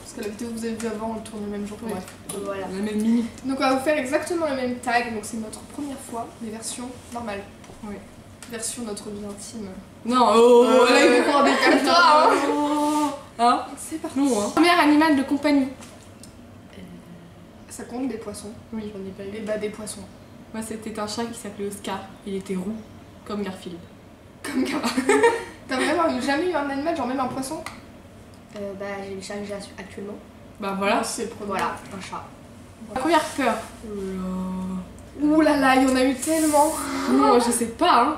Parce que la vidéo que vous avez vue avant, on tourne le même jour. Ouais. Bref. Voilà. La même minute. Donc on va vous faire exactement le même tag. Donc c'est notre première fois, mais version normale. Oui. Version notre vie intime. Non, oh, Là il faut prendre des calme-toi. Hein. C'est parti. Non, hein. Premier animal de compagnie. Ça compte des poissons. Oui. J'en ai pas Et eu. bah des poissons. Moi, c'était un chat qui s'appelait Oscar. Il était roux, comme Garfield. Comme Garfield. T'as vraiment jamais eu un animal, genre même un poisson? Bah, j'ai le chat que j'ai actuellement. Bah voilà. C'est le premier. Voilà, un chat. La première peur. Ouh là là, il y en a eu tellement. Non, je sais pas, hein.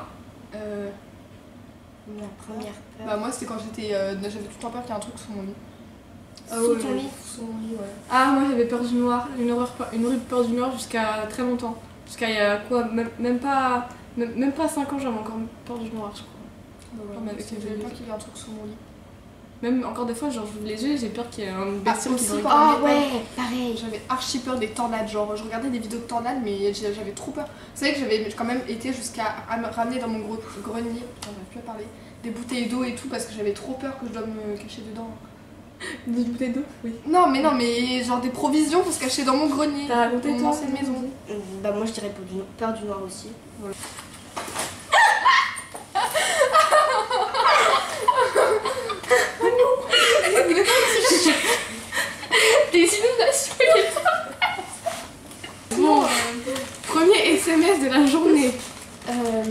Ma première peur. Bah moi c'était quand j'étais... j'avais tout le temps peur qu'il y ait un truc sous mon lit. Sous ton lit. Sous mon lit, ouais. Ah, moi j'avais peur du noir. Une horrible peur du noir jusqu'à très longtemps. Jusqu'à il y a quoi, même pas 5 ans, j'avais encore peur du noir, je crois. Bah ouais, mais avec parce que les j'avais yeux. peur qu'il y ait un truc sous mon lit. Même encore des fois, genre j'ouvre les yeux et j'ai peur qu'il y ait un bestiole qui aussi, me quand- regarde. Oh ouais, pareil. J'avais archi peur des tornades, genre je regardais des vidéos de tornades mais j'avais trop peur. Vous savez que j'avais quand même été jusqu'à me ramener dans mon gros grenier, putain j'arrive plus à parler, des bouteilles d'eau et tout parce que j'avais trop peur que je dois me cacher dedans. Des bouteilles d'eau. Oui. Non mais genre des provisions pour se cacher dans mon grenier. T'as raconté Mon toi ancienne maison. Bah, moi je dirais peur du noir aussi. Voilà. Des inondations. Bon, premier SMS de la journée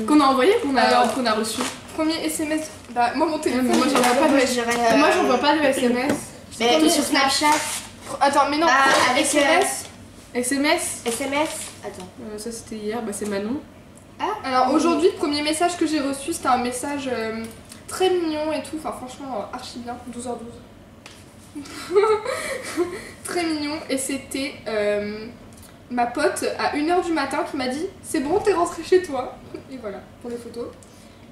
qu'on a envoyé, qu'on a reçu. Premier SMS, bah moi mon téléphone, moi, j'en vois pas de Moi, je dirais, Moi j'envoie pas de SMS. Mais Premier- sur Snapchat. Attends mais non, Ah, avec SMS. SMS SMS. Attends. Ça c'était hier, bah c'est Manon. Alors aujourd'hui le premier message que j'ai reçu c'était un message très mignon et tout, enfin franchement archi bien, 12h12. Très mignon et c'était ma pote à 1h du matin qui m'a dit c'est bon t'es rentrée chez toi. Et voilà pour les photos.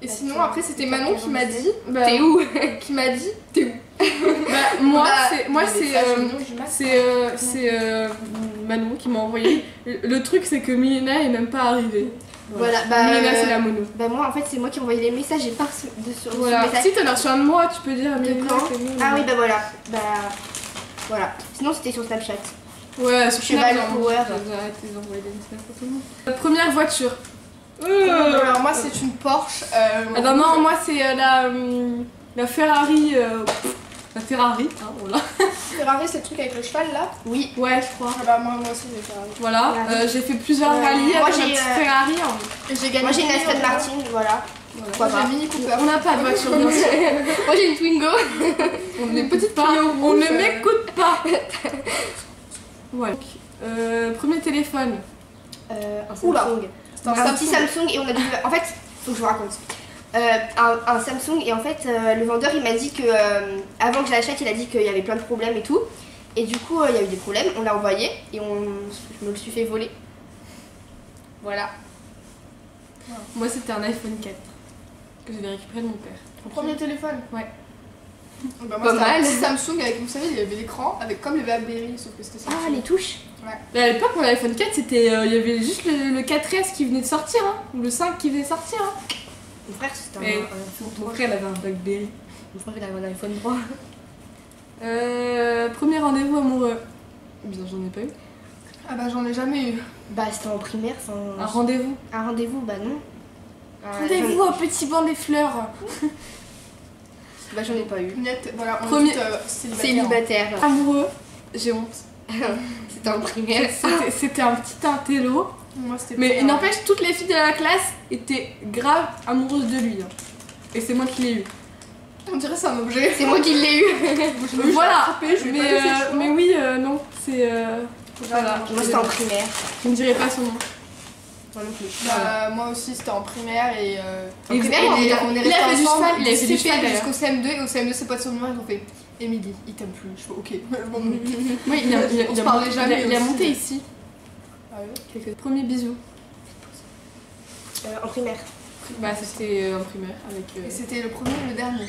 Et sinon après c'était Manon qui m'a dit T'es où? qui m'a dit t'es où. Moi Bah, c'est Manon qui m'a envoyé. Le truc c'est que Milena est même pas arrivée. Voilà, bah. Milena c'est la mono. Bah, moi en fait, c'est moi qui ai envoyé les messages et par sur Voilà. ce message. Si t'en as reçu un de moi, tu peux dire à Milena. quand c'est nous. Ah oui, bah voilà. Bah. Voilà. Sinon, c'était sur Snapchat. Ouais, sur Cheval Snap, Power. j'ai arrêté d'envoyer des messages pour tout le monde. Première voiture. Alors moi c'est une Porsche. Ah non, moi c'est la Ferrari. La Ferrari, hein, voilà. Ferrari c'est le truc avec le cheval là. Oui. Ouais, je crois. Ah bah moi aussi j'ai Ferrari. Voilà, Ferrari. j'ai fait plusieurs Ouais. rallyes Moi, avec ma j'ai, petite Ferrari. Hein. Et j'ai gagné. Moi, j'ai une Aston Martin. Martin, voilà. Moi Pourquoi j'ai pas. un Mini Cooper. On n'a pas de voiture, bien sûr. Moi, j'ai une Twingo. On n'écoute pas. On ne m'écoute pas. Voilà. Premier téléphone. Un Oula. Samsung. C'est Un petit Samsung et on a dû. En fait, faut que je vous raconte. Un Samsung et en fait le vendeur il m'a dit que avant que je l'achète il a dit qu'il y avait plein de problèmes et tout et du coup il y a eu des problèmes, on l'a envoyé et je me le suis fait voler. Voilà. Moi c'était un iPhone 4 que j'avais récupéré de mon père. Premier téléphone. Ouais. Bah, Pas moi, c'était un mal. petit Samsung avec, vous savez, il y avait l'écran avec comme les BlackBerry, sauf que c'était Samsung. Ah les touches. Mais à l'époque, mon iPhone 4, c'était, il y avait juste le 4S qui venait de sortir, hein, ou le 5 qui venait de sortir. Hein. Mon frère c'était Et un mon frère, il avait un Blackberry. Mon frère il avait un iPhone 3. Premier rendez-vous amoureux. Bien, j'en ai pas eu. Ah bah j'en ai jamais eu. Bah c'était en primaire, Un rendez-vous. un rendez-vous, bah non. Rendez-vous au petit banc des fleurs. Bah j'en ai pas eu. Net, voilà, on Premier- est toutes, célibataires. Célibataire. Amoureux. J'ai honte. C'était en primaire. C'était un petit intello. Moi c'était Mais pas- il n'empêche, toutes les filles de la classe étaient grave amoureuses de lui. Hein. Et c'est moi qui l'ai eu. On dirait c'est un objet. C'est moi qui l'ai eu. Voilà. je vais pas laisser le choix. Mais oui, non, c'est. Voilà. Moi c'était en primaire. Je ne dirai pas son nom. Moi non plus. Bah, moi aussi c'était en primaire et En primaire, on est il restés avait du ensemble cheval, il avait du du CP cheval, jusqu'au CM2 et au CM2 ses potes sur le ils ont fait Émilie, il t'aime plus. Je fais ok. Bon, Oui, il a, On se parlait jamais il a aussi. monté ici. Ah ouais. Quelques premiers bisous. En primaire. Bah, c'était en primaire avec. Et c'était le premier et le dernier.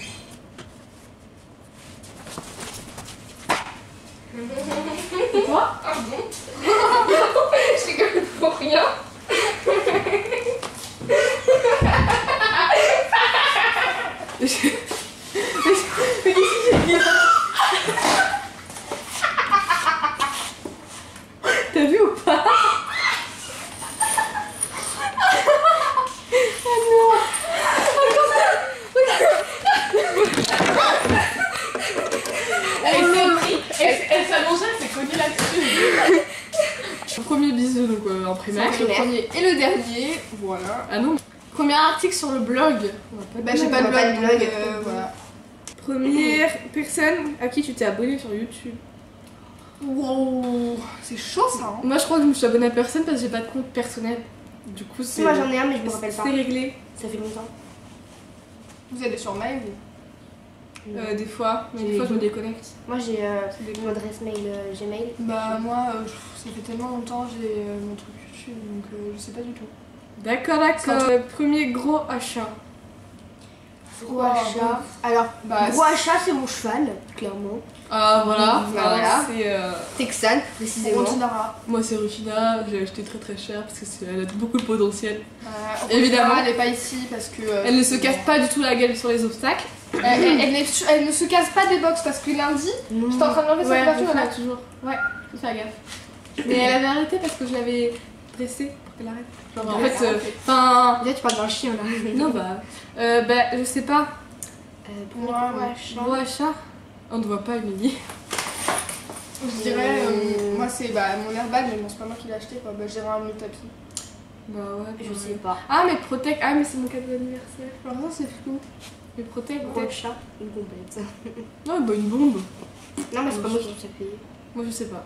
Quoi? Ah bon? Je rigole pour rien. donc en primaire. C'est Le primaire. premier et le dernier, voilà. Ah non. Premier article sur le blog. Bah j'ai pas de on a pas blog, de blog, donc, donc, voilà. Première personne à qui tu t'es abonné sur YouTube. Wow, c'est chaud ça. Hein. Moi je crois que je me suis abonnée à personne parce que j'ai pas de compte personnel. Du coup c'est. Moi j'en ai un mais je me rappelle pas. C'est réglé. Ça fait longtemps. Vous allez sur Mail Des fois, mais des fois je me déconnecte. Moi j'ai mon adresse mail Gmail. Bah moi, ça fait tellement longtemps j'ai mon truc YouTube, donc je sais pas du tout. D'accord, d'accord. Premier gros achat. Gros achat. Alors, Bah, gros achat c'est mon cheval, clairement. Ah voilà, Voilà. c'est Texan, précisément. Rondinara. moi c'est Rufina, j'ai acheté très très cher parce que elle a beaucoup de potentiel. Évidemment. Évidemment. Elle est pas ici parce que. Elle ne se casse pas du tout la gueule sur les obstacles. Elle ne se casse pas des box parce que lundi, j'étais en train de l'enlever sa couverture là. toujours. Ouais, faut faire gaffe. Mais elle avait arrêté parce que je l'avais dressée pour qu'elle arrête. Genre, en fait, enfin. Là tu parles d'un chien là. Non, bah. Je sais pas. Pour Moi, gros ouais. achat. Gros achat. On ne voit pas, Émilie. Je dirais, moi c'est mon airbag, mais bon, c'est pas moi qui l'ai acheté quoi. Bah, je dirais un mot tapis. Bah ouais. Je sais pas. Ah, mais Protect. Ah, mais c'est mon cadeau d'anniversaire. Alors ça, c'est flou. Mais Protect, Gros peut-être. achat, une complète. Ouais, bah une bombe. Non mais c'est pas moi qui l'ai payé. Moi, je sais pas.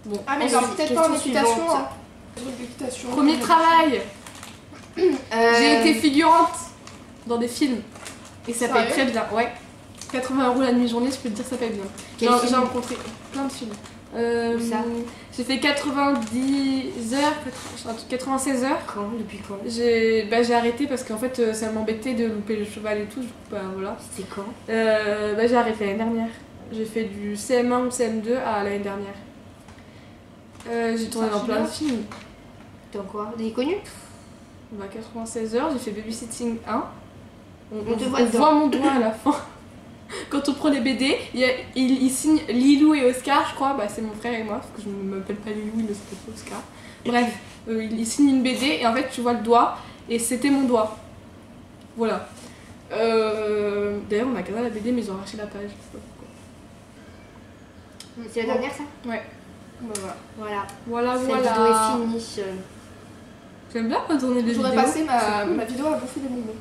Bon, Ah, mais Ensuite, genre peut-être pas en question équitation. suivante. Hein. Truc d'équitation. premier travail. J'ai été figurante dans des films. Et ça paye Sérieux très bien, ouais. 80 € la demi-journée, je peux te dire ça paye bien. Quel J'ai film rencontré plein de films. Où ça J'ai fait 90 heures, 96 heures. Quand Depuis quand J'ai arrêté parce qu'en fait ça m'embêtait de louper le cheval et tout, du coup bah voilà. C'était quand J'ai arrêté l'année dernière. J'ai fait du CM1 ou CM2 à l'année dernière. J'ai tourné dans plein de films. Dans quoi Des connus 96 heures, j'ai fait Babysitting 1. On te voit dedans. voit mon doigt à la fin. Quand on prend les BD, il signe Lilou et Oscar, je crois. Bah, c'est mon frère et moi, parce que je ne m'appelle pas Lilou, il ne s'appelle pas Oscar. Bref, il signe une BD et en fait, tu vois le doigt et c'était mon doigt. Voilà. D'ailleurs, on a gardé la BD, mais ils ont arraché la page. Je sais pas pourquoi. C'est la dernière ça Ouais. Bah, voilà. Voilà, Cette voilà. vidéo est finie. J'aime bien retourner les vidéos. J'aurais passé ma vidéo à bouffer des bonbons.